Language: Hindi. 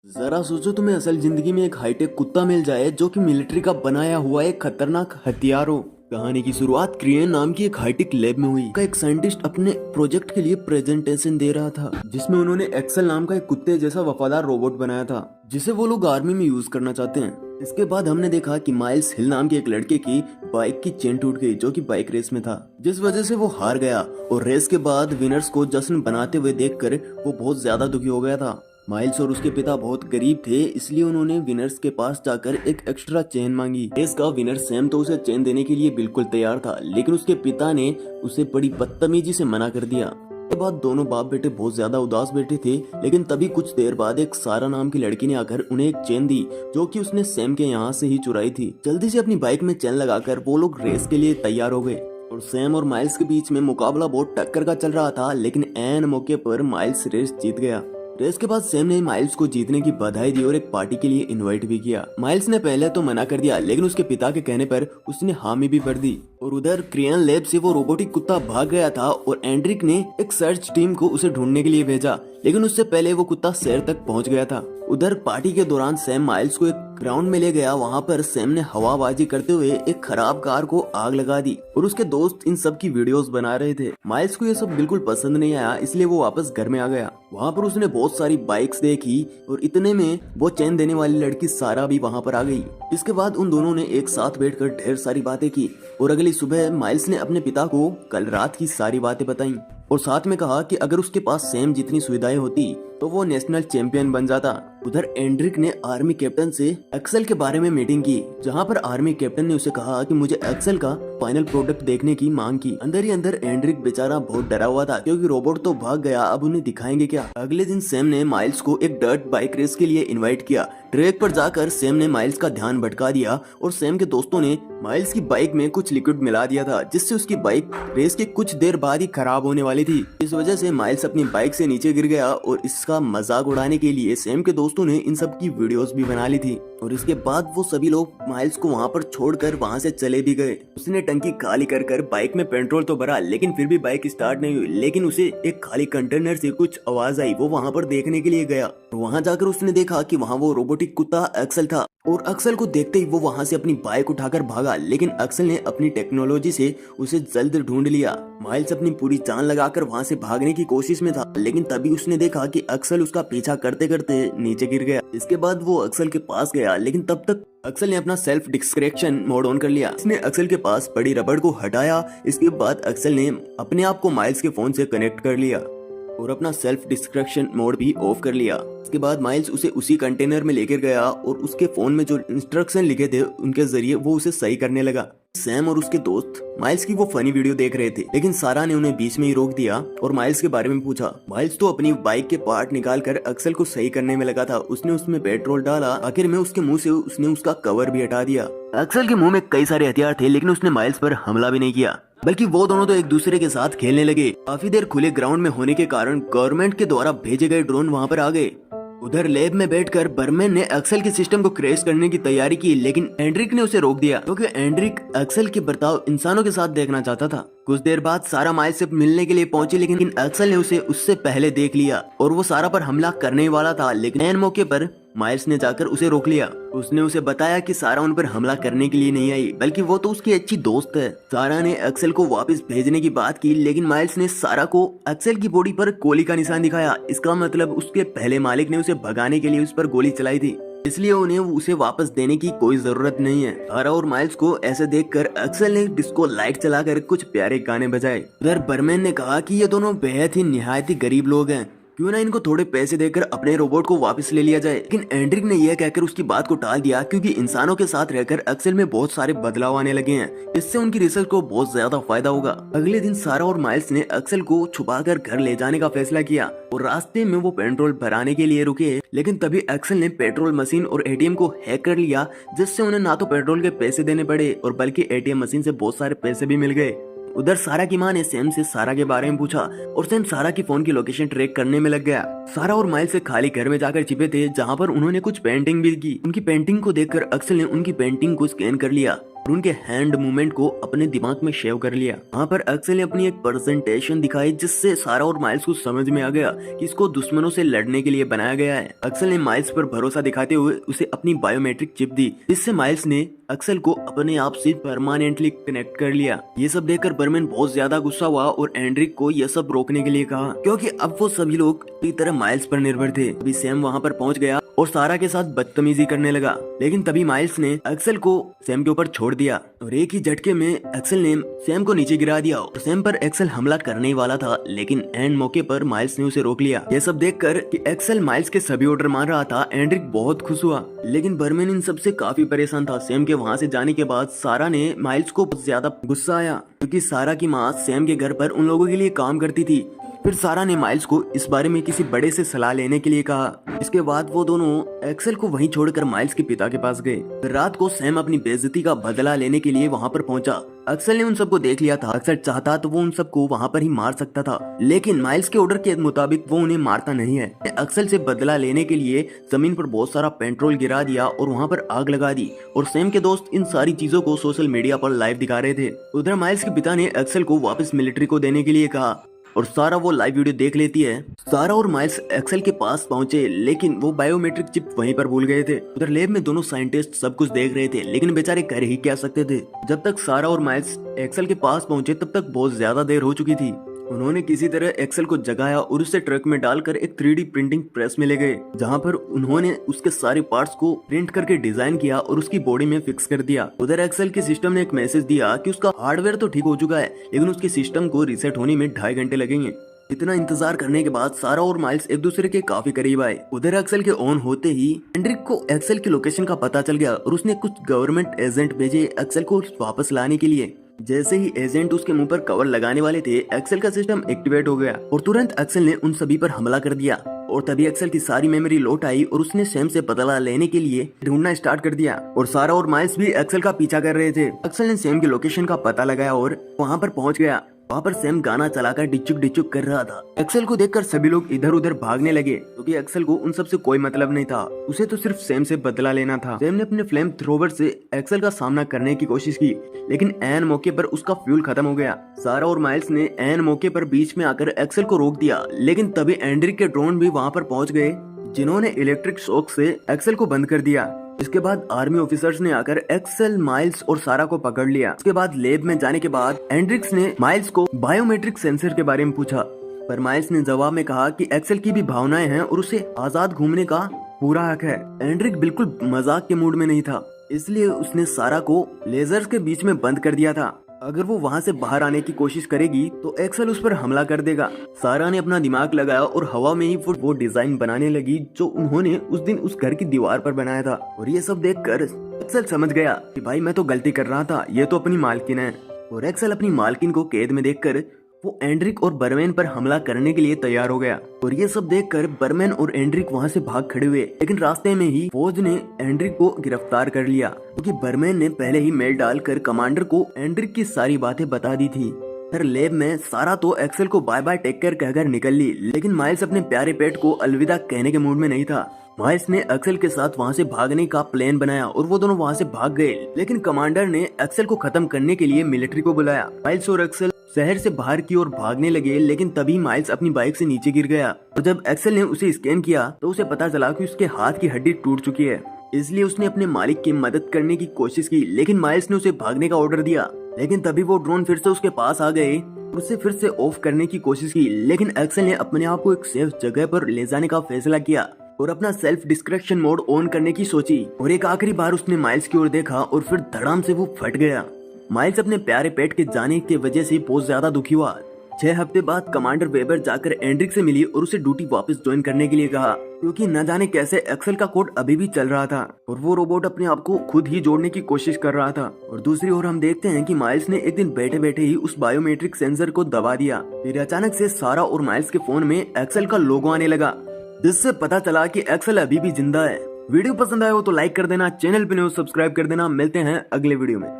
जरा सोचो तुम्हें असल जिंदगी में एक हाईटेक कुत्ता मिल जाए जो कि मिलिट्री का बनाया हुआ एक खतरनाक हथियार हो। कहानी की शुरुआत क्रियन नाम की एक हाईटेक लैब में हुई। का एक साइंटिस्ट अपने प्रोजेक्ट के लिए प्रेजेंटेशन दे रहा था जिसमें उन्होंने एक्सेल नाम का एक कुत्ते जैसा वफादार रोबोट बनाया था जिसे वो लोग आर्मी में यूज करना चाहते हैं। इसके बाद हमने देखा कि माइल्स हिल नाम के एक लड़के की बाइक की चेन टूट गई जो कि बाइक रेस में था, जिस वजह से वो हार गया और रेस के बाद विनर्स को जश्न बनाते हुए देखकर वो बहुत ज्यादा दुखी हो गया था। माइल्स और उसके पिता बहुत गरीब थे, इसलिए उन्होंने विनर्स के पास जाकर एक एक्स्ट्रा चेन मांगी। रेस का विनर सैम तो उसे चेन देने के लिए बिल्कुल तैयार था, लेकिन उसके पिता ने उसे बड़ी बदतमीजी से मना कर दिया। के बाद दोनों बाप बेटे बहुत ज्यादा उदास बैठे थे, लेकिन तभी कुछ देर बाद एक सारा नाम की लड़की ने आकर उन्हें एक चेन दी जो कि उसने सैम के यहाँ से ही चुराई थी। जल्दी से अपनी बाइक में चेन लगाकर वो लोग रेस के लिए तैयार हो गए और सैम और माइल्स के बीच में मुकाबला बहुत टक्कर का चल रहा था, लेकिन ऐन मौके पर माइल्स रेस जीत गया। रेस के बाद सैम ने माइल्स को जीतने की बधाई दी और एक पार्टी के लिए इनवाइट भी किया। माइल्स ने पहले तो मना कर दिया, लेकिन उसके पिता के कहने पर उसने हामी भी भर दी। और उधर क्रियन लैब से वो रोबोटिक कुत्ता भाग गया था और एंड्रिक ने एक सर्च टीम को उसे ढूंढने के लिए भेजा, लेकिन उससे पहले वो कुत्ता शहर तक पहुंच गया था। उधर पार्टी के दौरान सैम माइल्स को एक ग्राउंड में ले गया। वहाँ पर सैम ने हवाबाजी करते हुए एक खराब कार को आग लगा दी और उसके दोस्त इन सब की वीडियोस बना रहे थे। माइल्स को ये सब बिल्कुल पसंद नहीं आया, इसलिए वो वापस घर में आ गया। वहाँ पर उसने बहुत सारी बाइक्स देखी और इतने में वो चैन देने वाली लड़की सारा भी वहाँ पर आ गई। इसके बाद उन दोनों ने एक साथ बैठकर ढेर सारी बातें की और अगली सुबह माइल्स ने अपने पिता को कल रात की सारी बातें बताई और साथ में कहा कि अगर उसके पास सैम जितनी सुविधाएं होती तो वो नेशनल चैंपियन बन जाता। उधर एंड्रिक ने आर्मी कैप्टन से एक्सेल के बारे में मीटिंग की, जहां पर आर्मी कैप्टन ने उसे कहा कि मुझे एक्सेल का फाइनल प्रोडक्ट देखने की मांग की। अंदर ही अंदर एंड्रिक बेचारा बहुत डरा हुआ था, क्योंकि रोबोट तो भाग गया, अब उन्हें दिखाएंगे क्या। अगले दिन सैम ने माइल्स को एक डर्ट बाइक रेस के लिए इन्वाइट किया। ट्रैक पर जाकर सैम ने माइल्स का ध्यान भटका दिया और सैम के दोस्तों ने माइल्स की बाइक में कुछ लिक्विड मिला दिया था, जिससे उसकी बाइक रेस के कुछ देर बाद ही खराब होने वाली थी। इस वजह से माइल्स अपनी बाइक से नीचे गिर गया और इसका मजाक उड़ाने के लिए सैम के दोस्तों ने इन सब की वीडियोस भी बना ली थी। और इसके बाद वो सभी लोग माइल्स को वहाँ पर छोड़कर वहाँ से चले भी गए। उसने टंकी खाली कर कर बाइक में पेट्रोल तो भरा, लेकिन फिर भी बाइक स्टार्ट नहीं हुई। लेकिन उसे एक खाली कंटेनर से कुछ आवाज आई। वो वहाँ पर देखने के लिए गया और वहाँ जाकर उसने देखा कि वहाँ वो रोबोटिक कुत्ता एक्सेल था और एक्सेल को देखते ही वो वहाँ से अपनी बाइक उठाकर भागा, लेकिन एक्सेल ने अपनी टेक्नोलॉजी से उसे जल्द ढूंढ लिया। माइल्स अपनी पूरी जान लगाकर वहाँ से भागने की कोशिश में था, लेकिन तभी उसने देखा कि एक्सेल उसका पीछा करते करते नीचे गिर गया। इसके बाद वो एक्सेल के पास गया, लेकिन तब तक एक्सेल ने अपना सेल्फ डिस्क्रिप्शन मोड ऑन कर लिया। इसने एक्सेल के पास पड़ी रबड़ को हटाया। इसके बाद एक्सेल ने अपने आप को माइल्स के फोन से कनेक्ट कर लिया और अपना सेल्फ डिस्ट्रक्शन मोड भी ऑफ कर लिया। इसके बाद माइल्स उसे उसी कंटेनर में लेकर गया और उसके फोन में जो इंस्ट्रक्शन लिखे थे उनके जरिए वो उसे सही करने लगा। सैम और उसके दोस्त माइल्स की वो फनी वीडियो देख रहे थे, लेकिन सारा ने उन्हें बीच में ही रोक दिया और माइल्स के बारे में पूछा। माइल्स तो अपनी बाइक के पार्ट निकाल कर एक्सेल को सही करने में लगा था। उसने उसमें पेट्रोल डाला, आखिर में उसके मुंह से उसने उसका कवर भी हटा दिया। एक्सेल के मुंह में कई सारे हथियार थे, लेकिन उसने माइल्स पर हमला भी नहीं किया, बल्कि वो दोनों तो एक दूसरे के साथ खेलने लगे। काफी देर खुले ग्राउंड में होने के कारण गवर्नमेंट के द्वारा भेजे गए ड्रोन वहाँ पर आ गए। उधर लैब में बैठकर बर्मैन ने एक्सेल के सिस्टम को क्रैश करने की तैयारी की, लेकिन एंड्रिक ने उसे रोक दिया, क्योंकि एंड्रिक एक्सेल के बर्ताव इंसानों के साथ देखना चाहता था। कुछ देर बाद सारा माइल्स से मिलने के लिए पहुंची, लेकिन एक्सेल ने उसे उससे पहले देख लिया और वो सारा पर हमला करने वाला था, लेकिन ऐन मौके पर माइल्स ने जाकर उसे रोक लिया। उसने उसे बताया कि सारा उन पर हमला करने के लिए नहीं आई, बल्कि वो तो उसकी अच्छी दोस्त है। सारा ने एक्सेल को वापस भेजने की बात की, लेकिन माइल्स ने सारा को एक्सेल की बॉडी पर गोली का निशान दिखाया। इसका मतलब उसके पहले मालिक ने उसे भगाने के लिए उस पर गोली चलाई थी, इसलिए उन्हें उसे वापस देने की कोई जरूरत नहीं है। सारा और माइल्स को ऐसे देखकर एक्सेल ने डिस्को लाइट चलाकर कुछ प्यारे गाने बजाए। उधर बर्मैन ने कहा कि ये दोनों बेहद ही निहायत ही गरीब लोग हैं, क्यों ना इनको थोड़े पैसे देकर अपने रोबोट को वापस ले लिया जाए। लेकिन एंड्रिक ने यह कहकर उसकी बात को टाल दिया, क्योंकि इंसानों के साथ रहकर एक्सेल में बहुत सारे बदलाव आने लगे हैं। इससे उनकी रिसर्च को बहुत ज्यादा फायदा होगा। अगले दिन सारा और माइल्स ने एक्सेल को छुपाकर घर ले जाने का फैसला किया और रास्ते में वो पेट्रोल भराने के लिए रुके, लेकिन तभी एक्सेल ने पेट्रोल मशीन और एटीएम को हैक कर लिया, जिससे उन्हें ना तो पेट्रोल के पैसे देने पड़े और बल्कि एटीएम मशीन से बहुत सारे पैसे भी मिल गए। उधर सारा की माँ ने सैम से सारा के बारे में पूछा और सैम सारा की फोन की लोकेशन ट्रैक करने में लग गया। सारा और माइल्स से खाली घर में जाकर छिपे थे, जहाँ पर उन्होंने कुछ पेंटिंग भी की। उनकी पेंटिंग को देखकर एक्सेल ने उनकी पेंटिंग को स्कैन कर लिया और उनके हैंड मूवमेंट को अपने दिमाग में सेव कर लिया। वहाँ पर एक्सेल ने अपनी एक प्रेजेंटेशन दिखाई जिससे सारा और माइल्स को समझ में आ गया कि इसको दुश्मनों से लड़ने के लिए बनाया गया है। एक्सेल ने माइल्स पर भरोसा दिखाते हुए उसे अपनी बायोमेट्रिक चिप दी, जिससे माइल्स ने एक्सेल को अपने आप से परमानेंटली कनेक्ट कर लिया। ये सब देखकर बर्मन बहुत ज्यादा गुस्सा हुआ और एंड्रिक को यह सब रोकने के लिए कहा, क्योंकि अब वो सभी लोग पूरी तरह माइल्स पर निर्भर थे। अभी सैम वहाँ पर पहुँच गया और सारा के साथ बदतमीजी करने लगा, लेकिन तभी माइल्स ने एक्सेल को सैम के ऊपर छोड़ दिया और एक ही झटके में एक्सेल ने सैम को नीचे गिरा दिया और सैम पर एक्सेल हमला करने ही वाला था, लेकिन एंड मौके पर माइल्स ने उसे रोक लिया। यह सब देखकर कि एक्सेल माइल्स के सभी ऑर्डर मान रहा था, एंड्रिक बहुत खुश हुआ, लेकिन बर्मन इन सबसे काफी परेशान था। सैम के वहाँ से जाने के बाद सारा ने माइल्स को बहुत ज्यादा गुस्सा आया, क्योंकि सारा की माँ सैम के घर पर उन लोगों के लिए काम करती थी। फिर सारा ने माइल्स को इस बारे में किसी बड़े से सलाह लेने के लिए कहा। इसके बाद वो दोनों एक्सेल को वहीं छोड़कर माइल्स के पिता के पास गए। रात को सैम अपनी बेइज्जती का बदला लेने के लिए वहाँ पर पहुंचा। एक्सेल ने उन सबको देख लिया था। एक्सेल चाहता तो वो उन सबको वहाँ पर ही मार सकता था, लेकिन माइल्स के ऑर्डर के मुताबिक वो उन्हें मारता नहीं है। एक्सेल से बदला लेने के लिए जमीन पर बहुत सारा पेट्रोल गिरा दिया और वहाँ पर आग लगा दी, और सैम के दोस्त इन सारी चीजों को सोशल मीडिया पर लाइव दिखा रहे थे। उधर माइल्स के पिता ने एक्सेल को वापस मिलिट्री को देने के लिए कहा और सारा वो लाइव वीडियो देख लेती है। सारा और माइल्स एक्सेल के पास पहुंचे, लेकिन वो बायोमेट्रिक चिप वहीं पर भूल गए थे। उधर लैब में दोनों साइंटिस्ट सब कुछ देख रहे थे, लेकिन बेचारे कर ही क्या सकते थे। जब तक सारा और माइल्स एक्सेल के पास पहुंचे तब तक बहुत ज्यादा देर हो चुकी थी। उन्होंने किसी तरह एक्सेल को जगाया और उसे ट्रक में डालकर एक 3D प्रिंटिंग प्रेस में ले गए, जहां पर उन्होंने उसके सारे पार्ट्स को प्रिंट करके डिजाइन किया और उसकी बॉडी में फिक्स कर दिया। उधर एक्सेल के सिस्टम ने एक मैसेज दिया कि उसका हार्डवेयर तो ठीक हो चुका है, लेकिन उसके सिस्टम को रीसेट होने में 2.5 घंटे लगेंगे। इतना इंतजार करने के बाद सारा और माइल्स एक दूसरे के काफी करीब आए। उधर एक्सेल के ऑन होते ही एंड्रिक को एक्सेल की लोकेशन का पता चल गया और उसने कुछ गवर्नमेंट एजेंट भेजे एक्सेल को वापस लाने के लिए। जैसे ही एजेंट उसके मुंह पर कवर लगाने वाले थे, एक्सेल का सिस्टम एक्टिवेट हो गया और तुरंत एक्सेल ने उन सभी पर हमला कर दिया। और तभी एक्सेल की सारी मेमोरी लौट आई और उसने सैम से बदला लेने के लिए ढूंढना स्टार्ट कर दिया। और सारा और माइल्स भी एक्सेल का पीछा कर रहे थे। एक्सेल ने सैम की लोकेशन का पता लगाया और वहाँ पर पहुँच गया। वहाँ पर सैम गाना चलाकर डिचुक डिचुक कर रहा था। एक्सेल को देखकर सभी लोग इधर उधर भागने लगे, क्योंकि एक्सेल को उन सब से कोई मतलब नहीं था। उसे तो सिर्फ सैम से बदला लेना था। सैम ने अपने फ्लेम थ्रोवर से एक्सेल का सामना करने की कोशिश की, लेकिन एन मौके पर उसका फ्यूल खत्म हो गया। सारा और माइल्स ने एन मौके पर बीच में आकर एक्सेल को रोक दिया, लेकिन तभी एंड्रिक के ड्रोन भी वहाँ पर पहुँच गए, जिन्होंने इलेक्ट्रिक शॉक से एक्सेल को बंद कर दिया। इसके बाद आर्मी ऑफिसर्स ने आकर एक्सेल, माइल्स और सारा को पकड़ लिया। इसके बाद लैब में जाने के बाद एंड्रिक्स ने माइल्स को बायोमेट्रिक सेंसर के बारे में पूछा, पर माइल्स ने जवाब में कहा कि एक्सेल की भी भावनाएं हैं और उसे आजाद घूमने का पूरा हक है। एंड्रिक बिल्कुल मजाक के मूड में नहीं था, इसलिए उसने सारा को लेजर्स के बीच में बंद कर दिया था। अगर वो वहाँ से बाहर आने की कोशिश करेगी तो एक्सेल उस पर हमला कर देगा। सारा ने अपना दिमाग लगाया और हवा में ही वो डिजाइन बनाने लगी जो उन्होंने उस दिन उस घर की दीवार पर बनाया था। और ये सब देखकर एक्सेल समझ गया कि भाई मैं तो गलती कर रहा था, ये तो अपनी मालकिन है। और एक्सेल अपनी मालकिन को कैद में देखकर वो एंड्रिक और बर्मन पर हमला करने के लिए तैयार हो गया। और ये सब देखकर बर्मन और एंड्रिक वहाँ से भाग खड़े हुए, लेकिन रास्ते में ही फौज ने एंड्रिक को गिरफ्तार कर लिया, क्योंकि बर्मन ने पहले ही मेल डालकर कमांडर को एंड्रिक की सारी बातें बता दी थी। फिर लैब में सारा तो एक्सेल को बाय बाय टेक केयर कहकर निकल ली, लेकिन माइल्स अपने प्यारे पेट को अलविदा कहने के मूड में नहीं था। माइल्स ने एक्सेल के साथ वहाँ से भागने का प्लान बनाया और वो दोनों वहाँ से भाग गए, लेकिन कमांडर ने एक्सेल को खत्म करने के लिए मिलिट्री को बुलाया। माइल्स और एक्सेल शहर से बाहर की ओर भागने लगे, लेकिन तभी माइल्स अपनी बाइक से नीचे गिर गया और जब एक्सेल ने उसे स्कैन किया तो उसे पता चला कि उसके हाथ की हड्डी टूट चुकी है। इसलिए उसने अपने मालिक की मदद करने की कोशिश की, लेकिन माइल्स ने उसे भागने का ऑर्डर दिया। लेकिन तभी वो ड्रोन फिर से उसके पास आ गए, उसे फिर से ऑफ करने की कोशिश की, लेकिन एक्सेल ने अपने आप को एक सेफ जगह पर ले जाने का फैसला किया और अपना सेल्फ डिस्ट्रैक्शन मोड ऑन करने की सोची। और एक आखिरी बार उसने माइल्स की ओर देखा और फिर धड़ाम से वो फट गया। माइल्स अपने प्यारे पेट के जाने की वजह से बहुत ज्यादा दुखी हुआ। 6 हफ्ते बाद कमांडर वेबर जाकर एंड्रिक से मिली और उसे ड्यूटी वापस ज्वाइन करने के लिए कहा, क्योंकि न जाने कैसे एक्सेल का कोड अभी भी चल रहा था और वो रोबोट अपने आप को खुद ही जोड़ने की कोशिश कर रहा था। और दूसरी ओर हम देखते हैं कि माइल्स ने एक दिन बैठे बैठे ही उस बायोमेट्रिक सेंसर को दबा दिया। फिर अचानक से सारा और माइल्स के फोन में एक्सेल का लोगो आने लगा, जिससे पता चला कि एक्सेल अभी भी जिंदा है। वीडियो पसंद आया हो तो लाइक कर देना, चैनल पे नए हो सब्सक्राइब कर देना। मिलते हैं अगले वीडियो में।